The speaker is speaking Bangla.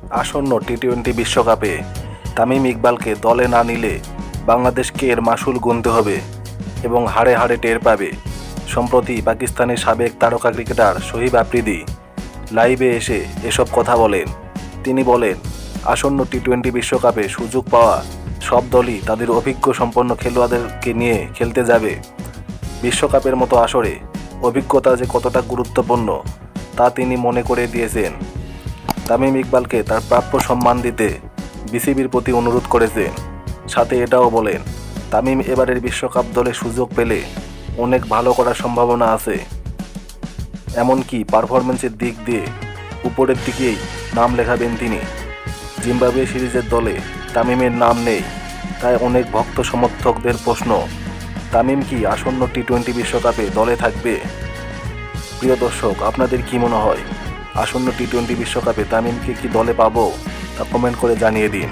আসন্ন টি-20 বিশ্বকাপে তামিম ইকবালকে দলে না নিলে বাংলাদেশকে এর মাসুল গুনতে হবে এবং হাড়ে হাড়ে টের পাবে। সম্প্রতি পাকিস্তানের সাবেক তারকা ক্রিকেটার শহীদ আফ্রিদি লাইভে এসে এসব কথা বলেন। তিনি বলেন, আসন্ন টি-20 বিশ্বকাপে সুযোগ পাওয়া সব দলই তাদের অভিজ্ঞ সম্পন্ন খেলোয়াড়দেরকে নিয়ে খেলতে যাবে। বিশ্বকাপের মতো আসরে অভিজ্ঞতা যে কতটা গুরুত্বপূর্ণ তা তিনি মনে করে দিয়েছেন। তামিম ইকবালকে তার প্রাপ্য সম্মান দিতে বিসিবির প্রতি অনুরোধ করেছেন। সাথে এটাও বলেন, তামিম এবারের বিশ্বকাপ দলে সুযোগ পেলে অনেক ভালো করার সম্ভাবনা আছে। এমনকি পারফরম্যান্সের দিক দিয়ে উপরের দিকেই নাম লেখাবেন তিনি। জিম্বাবুয়ে সিরিজের দলে তামিমের নাম নেই, তাই অনেক ভক্ত সমর্থকদের প্রশ্ন, তামিম কি আসন্ন টি-20 বিশ্বকাপে দলে থাকবে? প্রিয় দর্শক, আপনাদের কি মনে হয় আসন্ন টি-20 বিশ্বকাপে তামিমকে কি দলে পাবো? তা কমেন্ট করে জানিয়ে দিন।